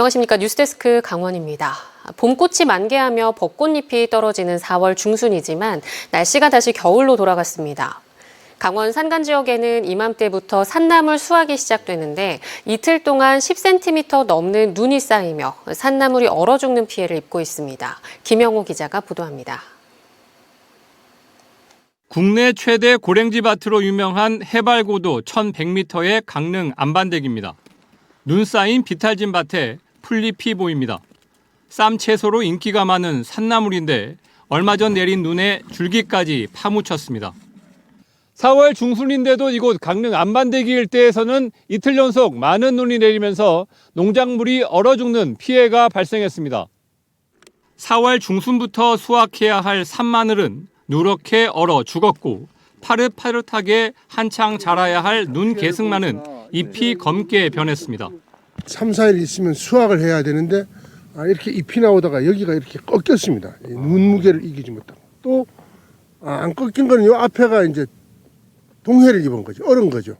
안녕하십니까. 뉴스데스크 강원입니다. 봄꽃이 만개하며 벚꽃잎이 떨어지는 4월 중순이지만 날씨가 다시 겨울로 돌아갔습니다. 강원 산간 지역에는 이맘때부터 산나물 수확이 시작되는데 이틀 동안 10cm 넘는 눈이 쌓이며 산나물이 얼어 죽는 피해를 입고 있습니다. 김영호 기자가 보도합니다. 국내 최대 고랭지 밭으로 유명한 해발 고도 1100m의 강릉 안반대기입니다. 눈 쌓인 비탈진 밭에 풀잎이 보입니다. 쌈 채소로 인기가 많은 산나물인데 얼마 전 내린 눈에 줄기까지 파묻혔습니다. 4월 중순인데도 이곳 강릉 안반대기 일대에서는 이틀 연속 많은 눈이 내리면서 농작물이 얼어 죽는 피해가 발생했습니다. 4월 중순부터 수확해야 할 산마늘은 누렇게 얼어 죽었고 파릇파릇하게 한창 자라야 할 눈 계승만은 잎이 검게 변했습니다. 3, 4일 있으면 수확을 해야 되는데 이렇게 잎이 나오다가 여기가 이렇게 꺾였습니다. 눈 무게를 이기지 못하고. 또 안 꺾인 거는 이 앞에가 이제 동해를 입은 거죠. 얼은 거죠.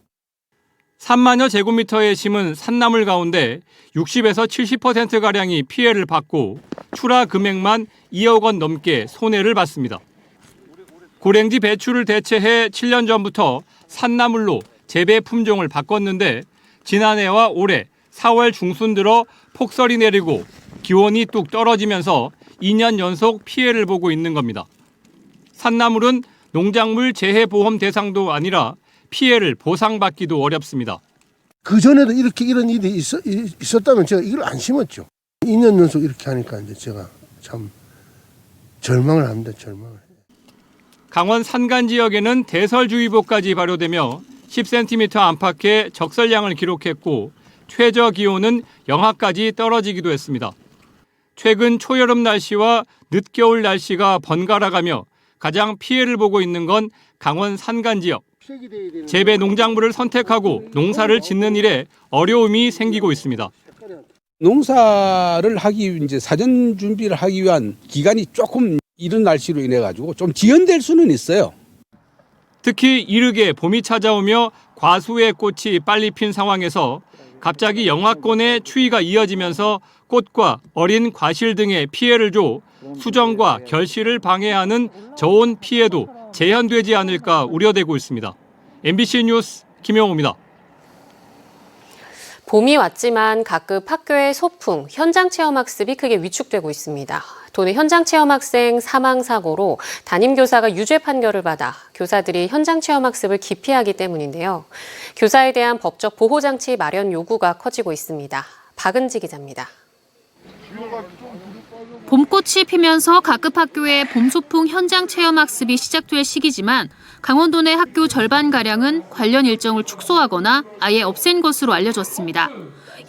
3만여 제곱미터에 심은 산나물 가운데 60에서 70%가량이 피해를 받고 출하 금액만 2억 원 넘게 손해를 봤습니다. 고랭지 배추를 대체해 7년 전부터 산나물로 재배 품종을 바꿨는데 지난해와 올해 4월 중순 들어 폭설이 내리고 기온이 뚝 떨어지면서 2년 연속 피해를 보고 있는 겁니다. 산나물은 농작물 재해보험 대상도 아니라 피해를 보상받기도 어렵습니다. 그전에도 이런 일이 있었다면 제가 이걸 안 심었죠. 2년 연속 이렇게 하니까 이제 제가 참 절망을 합니다. 절망을. 강원 산간 지역에는 대설주의보까지 발효되며 10cm 안팎의 적설량을 기록했고 최저 기온은 영하까지 떨어지기도 했습니다. 최근 초여름 날씨와 늦겨울 날씨가 번갈아가며 가장 피해를 보고 있는 건 강원 산간 지역. 재배 농작물을 선택하고 농사를 짓는 일에 어려움이 생기고 있습니다. 농사를 하기 이제 사전 준비를 하기 위한 기간이 조금 이른 날씨로 인해 가지고 좀 지연될 수는 있어요. 특히 이르게 봄이 찾아오며 과수의 꽃이 빨리 핀 상황에서 갑자기 영하권의 추위가 이어지면서 꽃과 어린 과실 등에 피해를 줘 수정과 결실을 방해하는 저온 피해도 재현되지 않을까 우려되고 있습니다. MBC 뉴스 김영호입니다. 봄이 왔지만 각급 학교의 소풍, 현장 체험 학습이 크게 위축되고 있습니다. 도내 현장 체험 학생 사망 사고로 담임 교사가 유죄 판결을 받아 교사들이 현장 체험 학습을 기피하기 때문인데요. 교사에 대한 법적 보호 장치 마련 요구가 커지고 있습니다. 박은지 기자입니다. 봄꽃이 피면서 각급 학교의 봄소풍 현장 체험 학습이 시작될 시기지만 강원도 내 학교 절반가량은 관련 일정을 축소하거나 아예 없앤 것으로 알려졌습니다.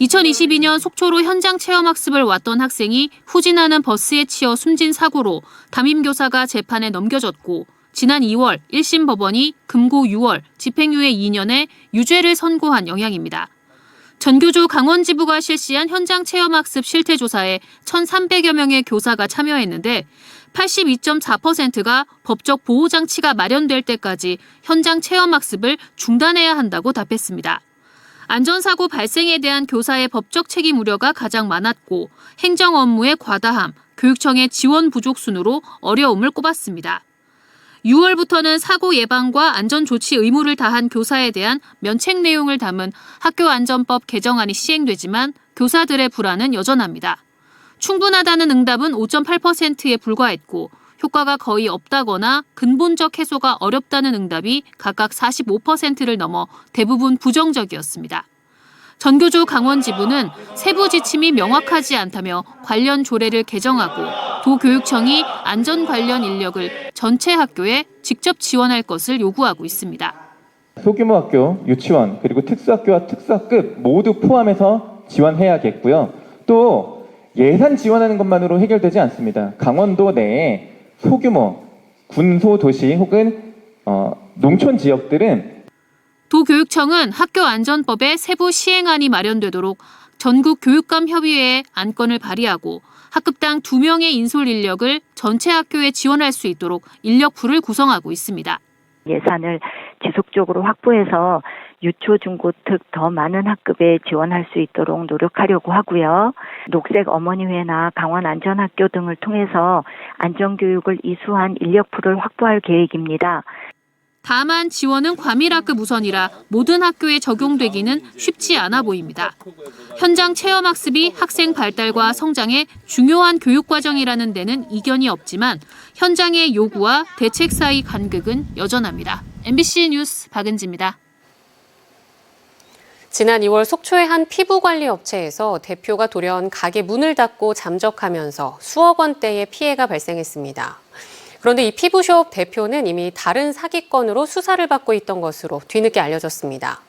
2022년 속초로 현장 체험 학습을 왔던 학생이 후진하는 버스에 치여 숨진 사고로 담임교사가 재판에 넘겨졌고 지난 2월 1심 법원이 금고 6월 집행유예 2년에 유죄를 선고한 영향입니다. 전교조 강원지부가 실시한 현장 체험학습 실태조사에 1,300여 명의 교사가 참여했는데 82.4%가 법적 보호장치가 마련될 때까지 현장 체험학습을 중단해야 한다고 답했습니다. 안전사고 발생에 대한 교사의 법적 책임 우려가 가장 많았고 행정 업무의 과다함, 교육청의 지원 부족 순으로 어려움을 꼽았습니다. 6월부터는 사고 예방과 안전조치 의무를 다한 교사에 대한 면책 내용을 담은 학교안전법 개정안이 시행되지만 교사들의 불안은 여전합니다. 충분하다는 응답은 5.8%에 불과했고 효과가 거의 없다거나 근본적 해소가 어렵다는 응답이 각각 45%를 넘어 대부분 부정적이었습니다. 전교조 강원지부는 세부 지침이 명확하지 않다며 관련 조례를 개정하고 도교육청이 안전 관련 인력을 전체 학교에 직접 지원할 것을 요구하고 있습니다. 소규모 학교, 유치원, 그리고 특수학교와 특수학급 모두 포함해서 지원해야겠고요. 또 예산 지원하는 것만으로 해결되지 않습니다. 강원도 내에 소규모 군소도시 혹은 농촌 지역들은 도교육청은 학교안전법의 세부 시행안이 마련되도록 전국 교육감협의회에 안건을 발의하고 학급당 2명의 인솔 인력을 전체 학교에 지원할 수 있도록 인력풀을 구성하고 있습니다. 예산을 지속적으로 확보해서 유초, 중고, 특 더 많은 학급에 지원할 수 있도록 노력하려고 하고요. 녹색 어머니회나 강원 안전학교 등을 통해서 안전교육을 이수한 인력풀을 확보할 계획입니다. 다만 지원은 과밀학급 우선이라 모든 학교에 적용되기는 쉽지 않아 보입니다. 현장 체험학습이 학생 발달과 성장에 중요한 교육과정이라는 데는 이견이 없지만 현장의 요구와 대책 사이 간극은 여전합니다. MBC 뉴스 박은지입니다. 지난 2월 속초의 한 피부관리 업체에서 대표가 돌연 가게 문을 닫고 잠적하면서 수억 원대의 피해가 발생했습니다. 그런데 이 피부숍 대표는 이미 다른 사기건으로 수사를 받고 있던 것으로 뒤늦게 알려졌습니다.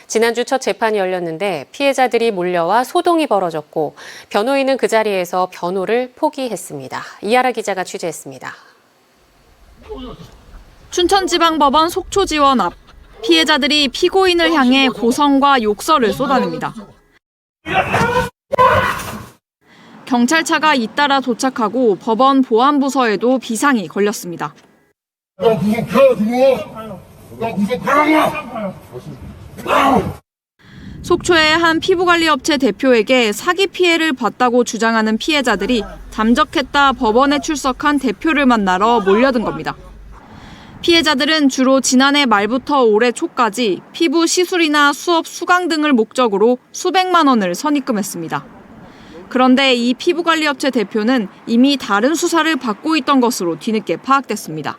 지난주 첫 재판이 열렸는데 피해자들이 몰려와 소동이 벌어졌고 변호인은 그 자리에서 변호를 포기했습니다. 이하라 기자가 취재했습니다. 춘천지방법원 속초지원 앞 피해자들이 피고인을 향해 고성과 욕설을 쏟아냅니다. 경찰차가 잇따라 도착하고 법원 보안부서에도 비상이 걸렸습니다. 속초의 한 피부관리업체 대표에게 사기 피해를 봤다고 주장하는 피해자들이 잠적했다 법원에 출석한 대표를 만나러 몰려든 겁니다. 피해자들은 주로 지난해 말부터 올해 초까지 피부 시술이나 수업 수강 등을 목적으로 수백만 원을 선입금했습니다. 그런데 이 피부관리업체 대표는 이미 다른 수사를 받고 있던 것으로 뒤늦게 파악됐습니다.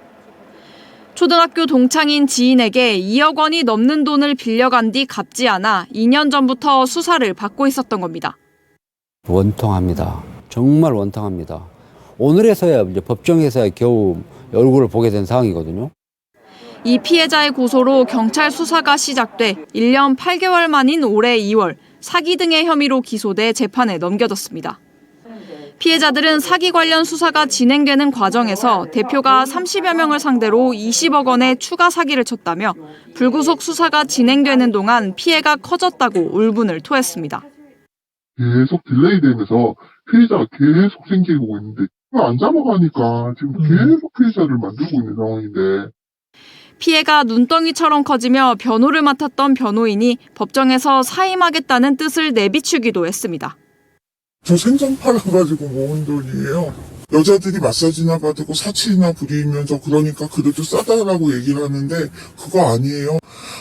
초등학교 동창인 지인에게 2억 원이 넘는 돈을 빌려간 뒤 갚지 않아 2년 전부터 수사를 받고 있었던 겁니다. 원통합니다. 정말 원통합니다. 오늘에서야 이제 법정에서야 겨우 얼굴을 보게 된 상황이거든요. 이 피해자의 고소로 경찰 수사가 시작돼 1년 8개월 만인 올해 2월 사기 등의 혐의로 기소돼 재판에 넘겨졌습니다. 피해자들은 사기 관련 수사가 진행되는 과정에서 대표가 30여 명을 상대로 20억 원의 추가 사기를 쳤다며 불구속 수사가 진행되는 동안 피해가 커졌다고 울분을 토했습니다. 계속 딜레이 되면서 피해자가 계속 생기고 있는데 안 잡아가니까 지금 계속 피해자를 만들고 있는 상황인데 피해가 눈덩이처럼 커지며 변호를 맡았던 변호인이 법정에서 사임하겠다는 뜻을 내비추기도 했습니다. 저 생선 팔아가지고 모은 돈이에요. 여자들이 마사지나 받고 사치나 부리면서 그러니까 그래도 싸다라고 얘기를 하는데 그거 아니에요.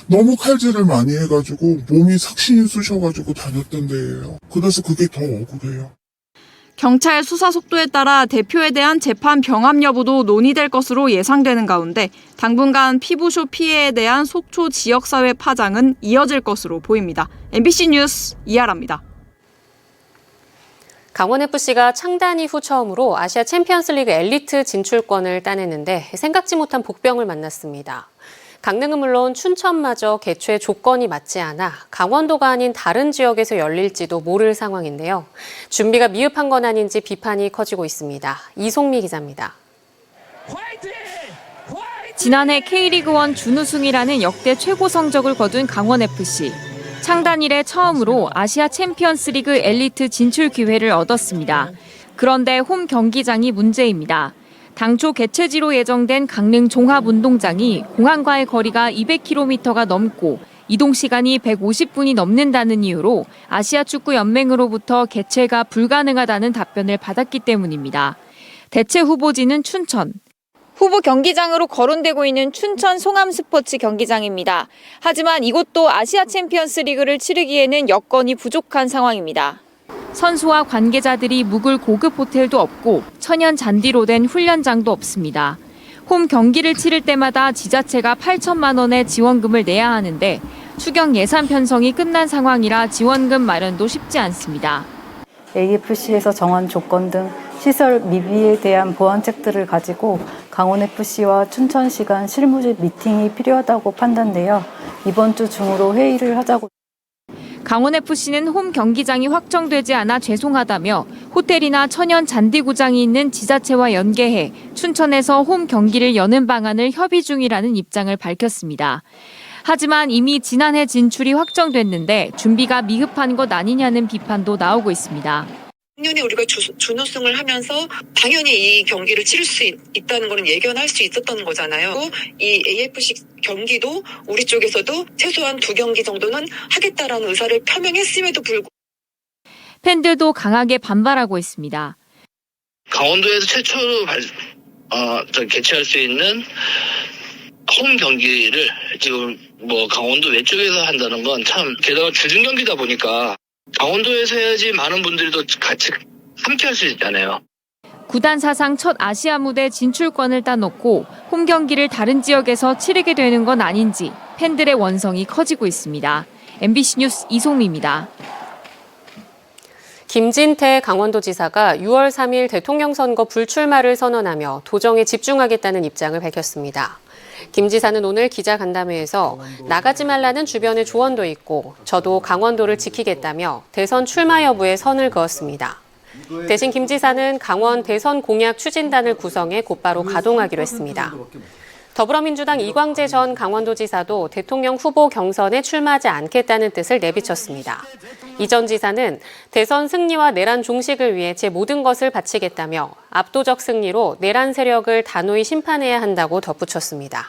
너무 칼질을 많이 해가지고 몸이 삭신이 쑤셔가지고 다녔던 데예요. 그래서 그게 더 억울해요. 경찰 수사 속도에 따라 대표에 대한 재판 병합 여부도 논의될 것으로 예상되는 가운데 당분간 피부쇼 피해에 대한 속초 지역사회 파장은 이어질 것으로 보입니다. MBC 뉴스 이하라입니다. 강원FC가 창단 이후 처음으로 아시아 챔피언스리그 엘리트 진출권을 따냈는데 생각지 못한 복병을 만났습니다. 강릉은 물론 춘천마저 개최 조건이 맞지 않아 강원도가 아닌 다른 지역에서 열릴지도 모를 상황인데요. 준비가 미흡한 건 아닌지 비판이 커지고 있습니다. 이송미 기자입니다. 지난해 K리그1 준우승이라는 역대 최고 성적을 거둔 강원FC. 창단 이래 처음으로 아시아 챔피언스리그 엘리트 진출 기회를 얻었습니다. 그런데 홈 경기장이 문제입니다. 당초 개최지로 예정된 강릉 종합운동장이 공항과의 거리가 200km가 넘고 이동 시간이 150분이 넘는다는 이유로 아시아축구연맹으로부터 개최가 불가능하다는 답변을 받았기 때문입니다. 대체 후보지는 춘천. 후보 경기장으로 거론되고 있는 춘천 송암스포츠 경기장입니다. 하지만 이곳도 아시아 챔피언스 리그를 치르기에는 여건이 부족한 상황입니다. 선수와 관계자들이 묵을 고급 호텔도 없고 천연 잔디로 된 훈련장도 없습니다. 홈 경기를 치를 때마다 지자체가 8천만 원의 지원금을 내야 하는데 추경 예산 편성이 끝난 상황이라 지원금 마련도 쉽지 않습니다. AFC에서 정한 조건 등 시설 미비에 대한 보완책들을 가지고 강원FC와 춘천시 간 실무직 미팅이 필요하다고 판단되어 이번 주 중으로 회의를 하자고. 강원FC는 홈 경기장이 확정되지 않아 죄송하다며 호텔이나 천연 잔디구장이 있는 지자체와 연계해 춘천에서 홈 경기를 여는 방안을 협의 중이라는 입장을 밝혔습니다. 하지만 이미 지난해 진출이 확정됐는데 준비가 미흡한 것 아니냐는 비판도 나오고 있습니다. 작년에 우리가 준우승을 하면서 당연히 이 경기를 치를 수 있다는 거는 예견할 수 있었던 거잖아요. 이 AFC 경기도 우리 쪽에서도 최소한 2경기 정도는 하겠다라는 의사를 표명했음에도 불구하고 팬들도 강하게 반발하고 있습니다. 강원도에서 최초로 개최할 수 있는 홈 경기를 지금 강원도 외쪽에서 한다는 건 참, 게다가 주중 경기다 보니까 강원도에서 해야지 많은 분들도 같이 함께 할 수 있잖아요. 구단 사상 첫 아시아 무대 진출권을 따놓고 홈 경기를 다른 지역에서 치르게 되는 건 아닌지 팬들의 원성이 커지고 있습니다. MBC 뉴스 이송미입니다. 김진태 강원도지사가 6월 3일 대통령 선거 불출마를 선언하며 도정에 집중하겠다는 입장을 밝혔습니다. 김 지사는 오늘 기자간담회에서 나가지 말라는 주변의 조언도 있고 저도 강원도를 지키겠다며 대선 출마 여부에 선을 그었습니다. 대신 김 지사는 강원 대선 공약 추진단을 구성해 곧바로 가동하기로 했습니다. 더불어민주당 이광재 전 강원도지사도 대통령 후보 경선에 출마하지 않겠다는 뜻을 내비쳤습니다. 이 전 지사는 대선 승리와 내란 종식을 위해 제 모든 것을 바치겠다며 압도적 승리로 내란 세력을 단호히 심판해야 한다고 덧붙였습니다.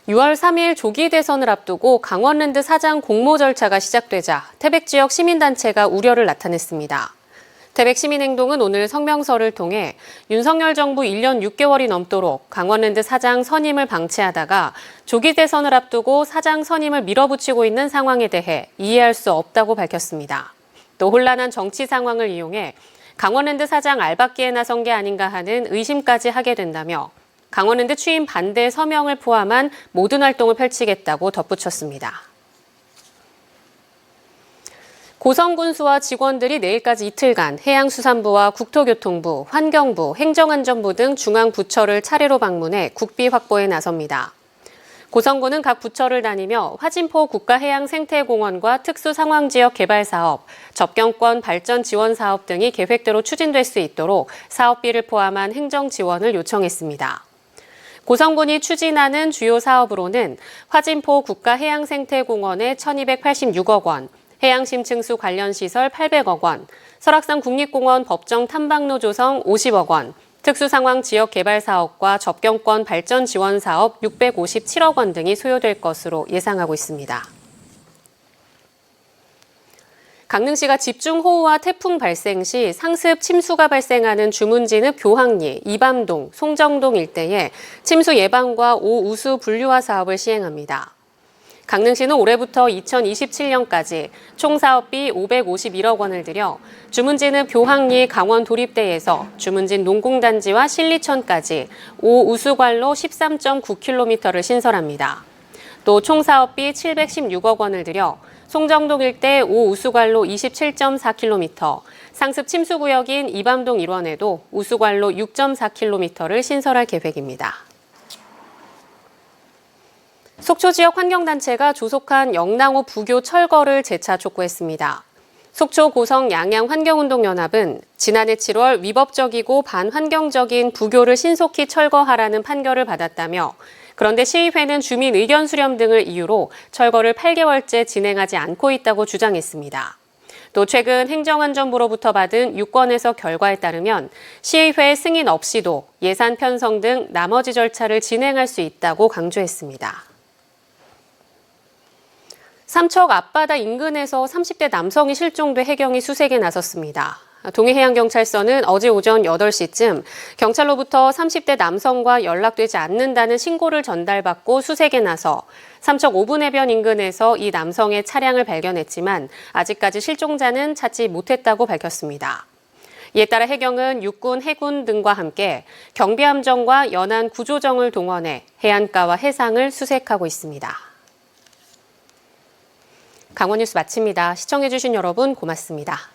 6월 3일 조기 대선을 앞두고 강원랜드 사장 공모 절차가 시작되자 태백 지역 시민단체가 우려를 나타냈습니다. 태백 시민행동은 오늘 성명서를 통해 윤석열 정부 1년 6개월이 넘도록 강원랜드 사장 선임을 방치하다가 조기 대선을 앞두고 사장 선임을 밀어붙이고 있는 상황에 대해 이해할 수 없다고 밝혔습니다. 또 혼란한 정치 상황을 이용해 강원랜드 사장 알박기에 나선 게 아닌가 하는 의심까지 하게 된다며 강원랜드 취임 반대 서명을 포함한 모든 활동을 펼치겠다고 덧붙였습니다. 고성군수와 직원들이 내일까지 이틀간 해양수산부와 국토교통부, 환경부, 행정안전부 등 중앙부처를 차례로 방문해 국비 확보에 나섭니다. 고성군은 각 부처를 다니며 화진포 국가해양생태공원과 특수상황지역 개발사업, 접경권 발전 지원 사업 등이 계획대로 추진될 수 있도록 사업비를 포함한 행정 지원을 요청했습니다. 고성군이 추진하는 주요 사업으로는 화진포 국가해양생태공원에 1,286억 원, 해양심층수 관련 시설 800억 원, 설악산 국립공원 법정 탐방로 조성 50억 원, 특수상황 지역 개발 사업과 접경권 발전 지원 사업 657억 원 등이 소요될 것으로 예상하고 있습니다. 강릉시가 집중호우와 태풍 발생 시 상습 침수가 발생하는 주문진읍 교항리, 이밤동, 송정동 일대에 침수 예방과 오우수 분류화 사업을 시행합니다. 강릉시는 올해부터 2027년까지 총 사업비 551억 원을 들여 주문진읍 교항리 강원 도립대에서 주문진 농공단지와 신리천까지 5우수관로 13.9km를 신설합니다. 또 총 사업비 716억 원을 들여 송정동 일대 5우수관로 27.4km, 상습 침수구역인 이밤동 일원에도 우수관로 6.4km를 신설할 계획입니다. 속초 지역 환경단체가 조속한 영랑호 부교 철거를 재차 촉구했습니다. 속초 고성 양양 환경운동연합은 지난해 7월 위법적이고 반환경적인 부교를 신속히 철거하라는 판결을 받았다며 그런데 시의회는 주민 의견 수렴 등을 이유로 철거를 8개월째 진행하지 않고 있다고 주장했습니다. 또 최근 행정안전부로부터 받은 유권해서 결과에 따르면 시의회 승인 없이도 예산 편성 등 나머지 절차를 진행할 수 있다고 강조했습니다. 삼척 앞바다 인근에서 30대 남성이 실종돼 해경이 수색에 나섰습니다. 동해해양경찰서는 어제 오전 8시쯤 경찰로부터 30대 남성과 연락되지 않는다는 신고를 전달받고 수색에 나서 삼척 5분 해변 인근에서 이 남성의 차량을 발견했지만 아직까지 실종자는 찾지 못했다고 밝혔습니다. 이에 따라 해경은 육군, 해군 등과 함께 경비함정과 연안 구조정을 동원해 해안가와 해상을 수색하고 있습니다. 강원 뉴스 마칩니다. 시청해주신 여러분 고맙습니다.